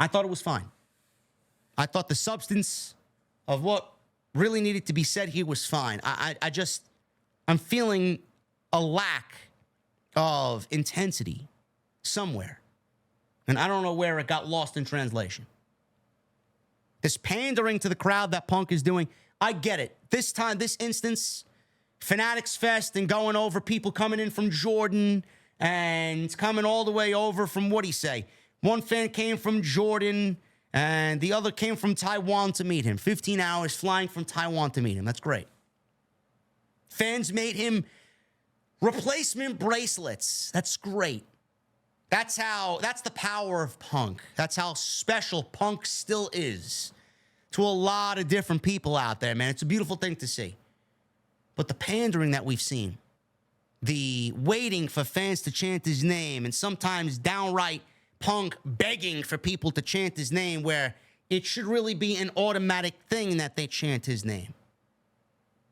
I thought it was fine. I thought the substance of what really needed to be said here was fine. I'm feeling a lack of intensity somewhere. And I don't know where it got lost in translation. This pandering to the crowd that Punk is doing, I get it. This time, this instance, Fanatics Fest and going over people coming in from Jordan and coming all the way over from, what'd he say? One fan came from Jordan and the other came from Taiwan to meet him. 15 hours flying from Taiwan to meet him. That's great. Fans made him replacement bracelets. That's great. That's the power of Punk. That's how special Punk still is to a lot of different people out there, man. It's a beautiful thing to see. But the pandering that we've seen, the waiting for fans to chant his name, and sometimes downright Punk begging for people to chant his name where it should really be an automatic thing that they chant his name.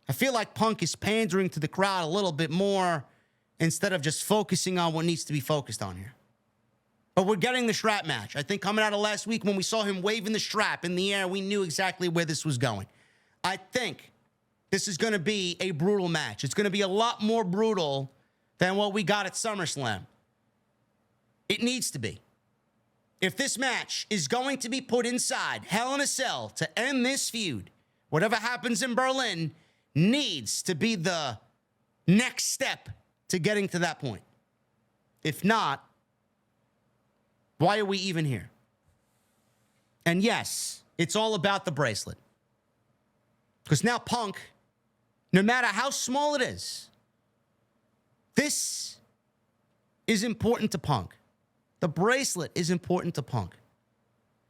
I feel like Punk is pandering to the crowd a little bit more instead of just focusing on what needs to be focused on here. But we're getting the strap match. I think coming out of last week when we saw him waving the strap in the air, we knew exactly where this was going. I think this is going to be a brutal match. It's going to be a lot more brutal than what we got at SummerSlam. It needs to be. If this match is going to be put inside Hell in a Cell to end this feud, whatever happens in Berlin needs to be the next step to getting to that point. If not, why are we even here? And yes, it's all about the bracelet. Because now Punk, no matter how small it is, this is important to Punk. The bracelet is important to Punk.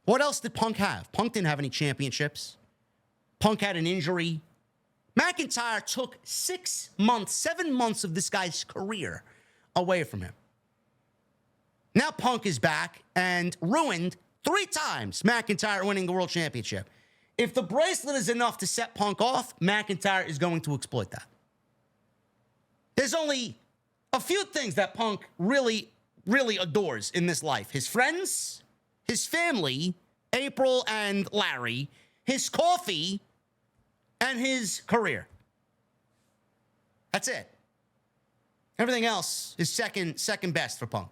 What else did Punk have? Punk didn't have any championships. Punk had an injury. McIntyre took 7 months of this guy's career away from him. Now Punk is back and ruined 3 times McIntyre winning the world championship. If the bracelet is enough to set Punk off, McIntyre is going to exploit that. There's only a few things that Punk really adores in this life. His friends, his family, April and Larry, his coffee, and his career. That's it. Everything else is second best for Punk.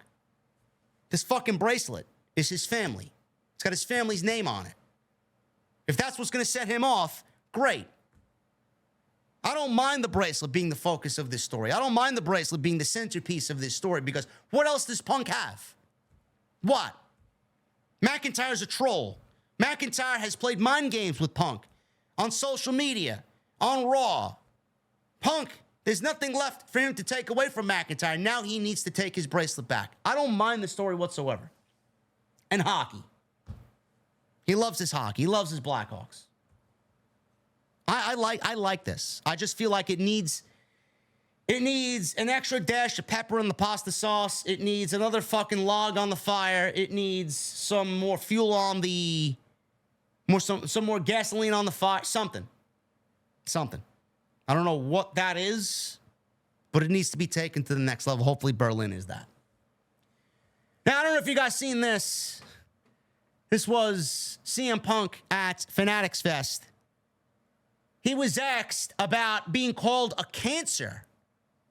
This fucking bracelet is his family. It's got his family's name on it. If that's what's going to set him off, great. I don't mind the bracelet being the focus of this story. I don't mind the bracelet being the centerpiece of this story because what else does Punk have? What? McIntyre's a troll. McIntyre has played mind games with Punk on social media, on Raw. Punk, there's nothing left for him to take away from McIntyre. Now he needs to take his bracelet back. I don't mind the story whatsoever. And hockey. He loves his hockey. He loves his Blackhawks. I like this. I just feel like it needs an extra dash of pepper in the pasta sauce. It needs another fucking log on the fire. It needs some more fuel on the some more gasoline on the fire. Something. I don't know what that is, but it needs to be taken to the next level. Hopefully Berlin is that. Now, I don't know if you guys seen this. This was CM Punk at Fanatics Fest. He was asked about being called a cancer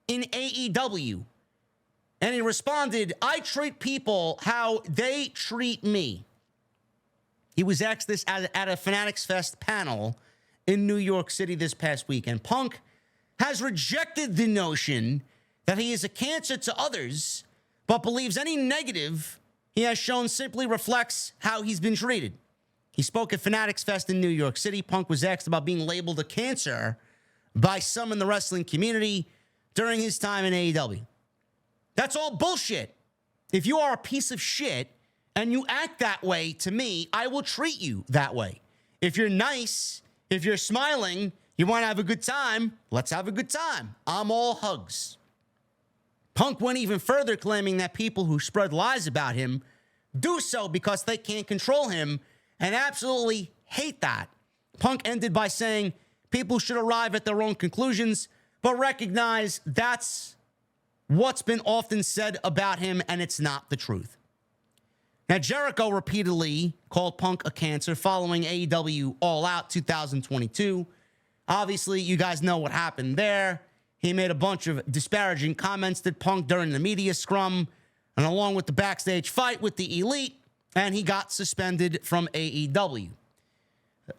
in AEW. And he responded, I treat people how they treat me. He was asked this at a Fanatics Fest panel in New York City this past week. And Punk has rejected the notion that he is a cancer to others, but believes any negative he has shown simply reflects how he's been treated. He spoke at Fanatics Fest in New York City. Punk was asked about being labeled a cancer by some in the wrestling community during his time in AEW. That's all bullshit. If you are a piece of shit and you act that way to me, I will treat you that way. If you're nice, if you're smiling, you want to have a good time, let's have a good time. I'm all hugs. Punk went even further, claiming that people who spread lies about him do so because they can't control him and absolutely hate that. Punk ended by saying people should arrive at their own conclusions, but recognize that's what's been often said about him, and it's not the truth. Now, Jericho repeatedly called Punk a cancer following AEW All Out 2022. Obviously, you guys know what happened there. He made a bunch of disparaging comments to Punk during the media scrum and along with the backstage fight with the Elite, and he got suspended from AEW.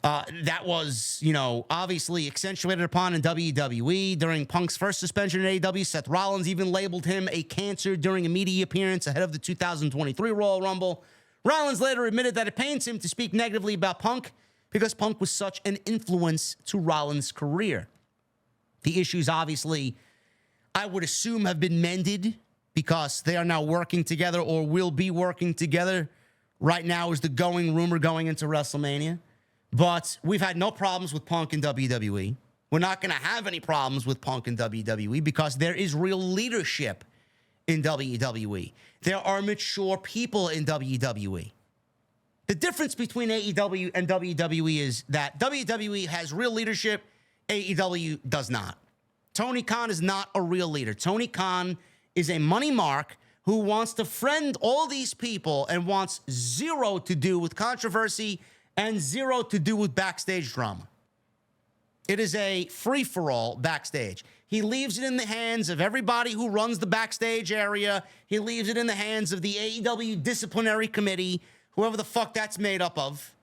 That was, obviously accentuated upon in WWE. During Punk's first suspension in AEW, Seth Rollins even labeled him a cancer during a media appearance ahead of the 2023 Royal Rumble. Rollins later admitted that it pains him to speak negatively about Punk because Punk was such an influence to Rollins' career. The issues, obviously, I would assume have been mended because they are now working together or will be working together. Right now is the rumor going into WrestleMania. But we've had no problems with Punk in WWE. We're not going to have any problems with Punk in WWE because there is real leadership in WWE. There are mature people in WWE. The difference between AEW and WWE is that WWE has real leadership, AEW does not. Tony Khan is not a real leader. Tony Khan is a money mark who wants to friend all these people and wants zero to do with controversy and zero to do with backstage drama. It is a free-for-all backstage. He leaves it in the hands of everybody who runs the backstage area. He leaves it in the hands of the AEW disciplinary committee, whoever the fuck that's made up of.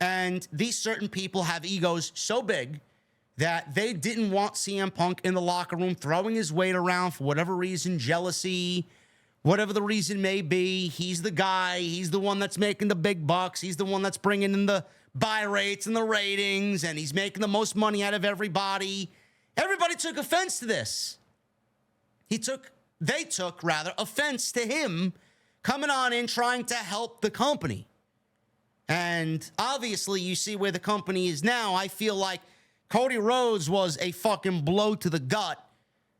And these certain people have egos so big that they didn't want CM Punk in the locker room throwing his weight around for whatever reason, jealousy, whatever the reason may be. He's the guy. He's the one that's making the big bucks. He's the one that's bringing in the buy rates and the ratings, and he's making the most money out of everybody. Everybody took offense to this. They took offense to him coming on in trying to help the company. And obviously, you see where the company is now. I feel like Cody Rhodes was a fucking blow to the gut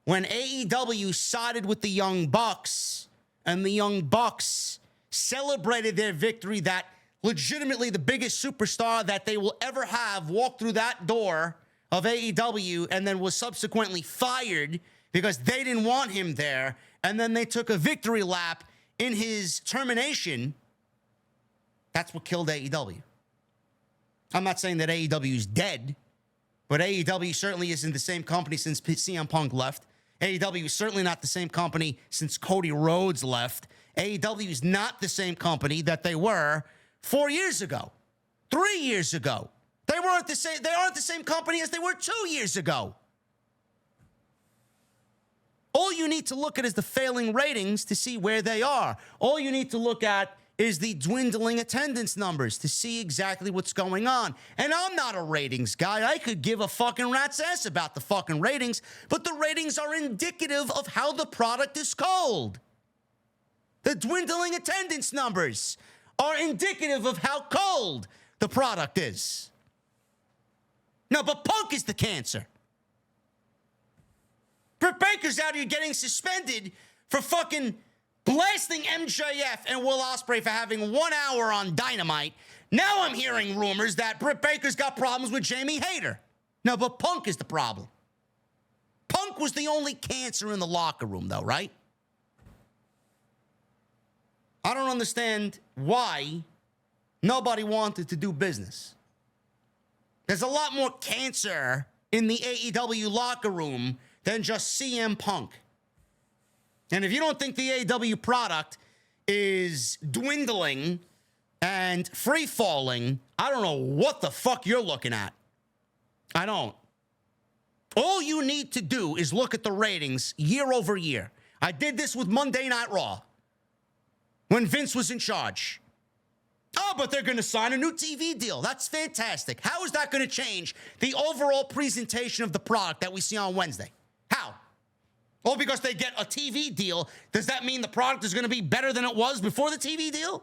when AEW sided with the Young Bucks, and the Young Bucks celebrated their victory that legitimately the biggest superstar that they will ever have walked through that door of AEW and then was subsequently fired because they didn't want him there. And then they took a victory lap in his termination. That's what killed AEW. I'm not saying that AEW is dead, but AEW certainly isn't the same company since CM Punk left. AEW is certainly not the same company since Cody Rhodes left. AEW is not the same company that they were 4 years ago, 3 years ago. They aren't the same company as they were 2 years ago. All you need to look at is the failing ratings to see where they are. All you need to look at is the dwindling attendance numbers to see exactly what's going on. And I'm not a ratings guy. I could give a fucking rat's ass about the fucking ratings, but the ratings are indicative of how the product is cold. The dwindling attendance numbers are indicative of how cold the product is. No, but Punk is the cancer. Britt Baker's out here getting suspended for fucking blasting MJF and Will Ospreay for having 1 hour on Dynamite. Now I'm hearing rumors that Britt Baker's got problems with Jamie Hayter. No, but Punk is the problem. Punk was the only cancer in the locker room, though, right? I don't understand why nobody wanted to do business. There's a lot more cancer in the AEW locker room than just CM Punk. And if you don't think the AEW product is dwindling and free-falling, I don't know what the fuck you're looking at. I don't. All you need to do is look at the ratings year over year. I did this with Monday Night Raw when Vince was in charge. Oh, but they're going to sign a new TV deal. That's fantastic. How is that going to change the overall presentation of the product that we see on Wednesday? How? Oh, because they get a TV deal, does that mean the product is going to be better than it was before the TV deal?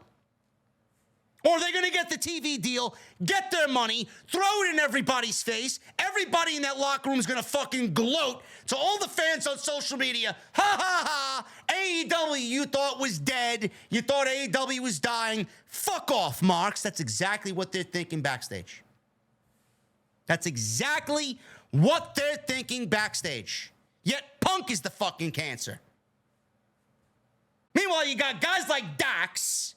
Or are they going to get the TV deal, get their money, throw it in everybody's face? Everybody in that locker room is going to fucking gloat to all the fans on social media. Ha, ha, ha. AEW you thought was dead. You thought AEW was dying. Fuck off, Marks. That's exactly what they're thinking backstage. That's exactly what they're thinking backstage. Yet Punk is the fucking cancer. Meanwhile, you got guys like Dax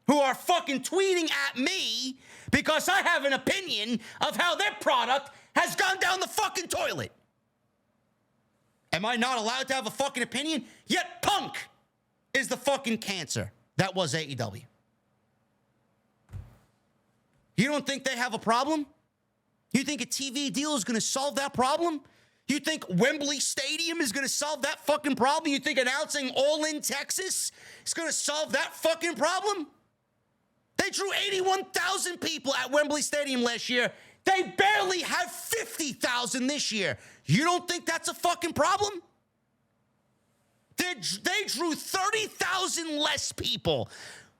who are fucking tweeting at me because I have an opinion of how their product has gone down the fucking toilet. Am I not allowed to have a fucking opinion? Yet Punk is the fucking cancer that was AEW. You don't think they have a problem? You think a TV deal is going to solve that problem? You think Wembley Stadium is going to solve that fucking problem? You think announcing All In Texas is going to solve that fucking problem? They drew 81,000 people at Wembley Stadium last year. They barely have 50,000 this year. You don't think that's a fucking problem? They drew 30,000 less people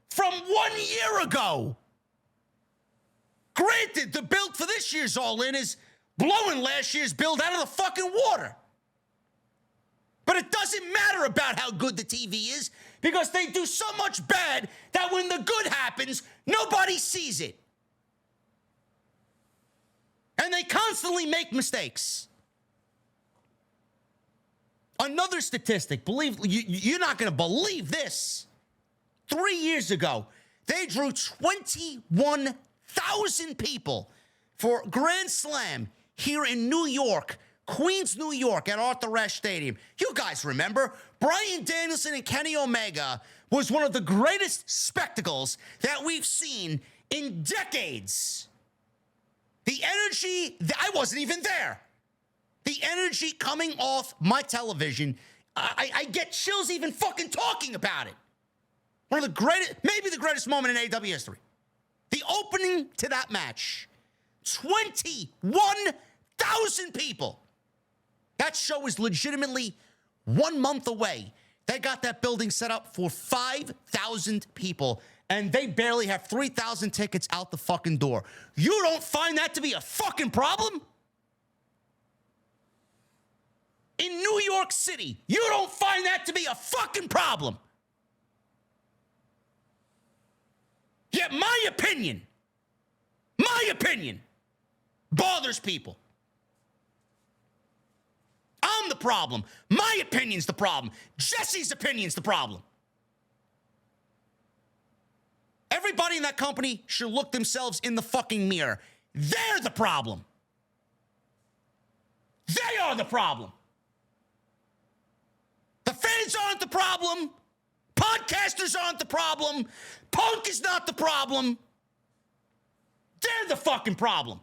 from 1 year ago. Granted, the build for this year's All In is blowing last year's build out of the fucking water. But it doesn't matter about how good the TV is because they do so much bad that when the good happens, nobody sees it. And they constantly make mistakes. Another statistic, you're not going to believe this. 3 years ago, they drew 21,000 people for Grand Slam here in New York, Queens, New York, at Arthur Ashe Stadium. You guys remember, Bryan Danielson and Kenny Omega was one of the greatest spectacles that we've seen in decades. The energy, I wasn't even there. The energy coming off my television, I get chills even fucking talking about it. One of the greatest, maybe the greatest moment in AEW history. The opening to that match, 21,000 people. That show is legitimately 1 month away. They got that building set up for 5,000 people, and they barely have 3,000 tickets out the fucking door. You don't find that to be a fucking problem? In New York City, you don't find that to be a fucking problem? Yet my opinion bothers people. I'm the problem. My opinion's the problem. Jesse's opinion's the problem. Everybody in that company should look themselves in the fucking mirror. They're the problem. They are the problem. The fans aren't the problem. Podcasters aren't the problem. Punk is not the problem. They're the fucking problem.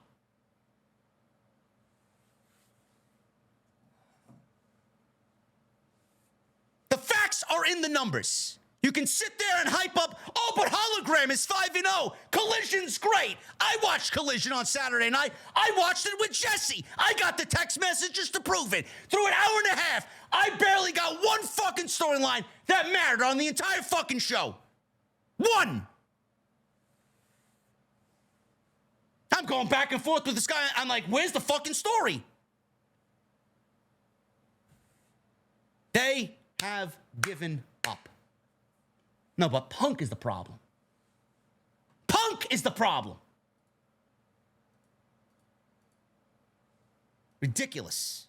The facts are in the numbers. You can sit there and hype up, oh, but Hologram is 5-0. Collision's great. I watched Collision on Saturday night. I watched it with Jesse. I got the text messages to prove it. Through an hour and a half, I barely got one fucking storyline that mattered on the entire fucking show. One. I'm going back and forth with this guy. I'm like, where's the fucking story? They have given up. No, but Punk is the problem. Punk is the problem. Ridiculous.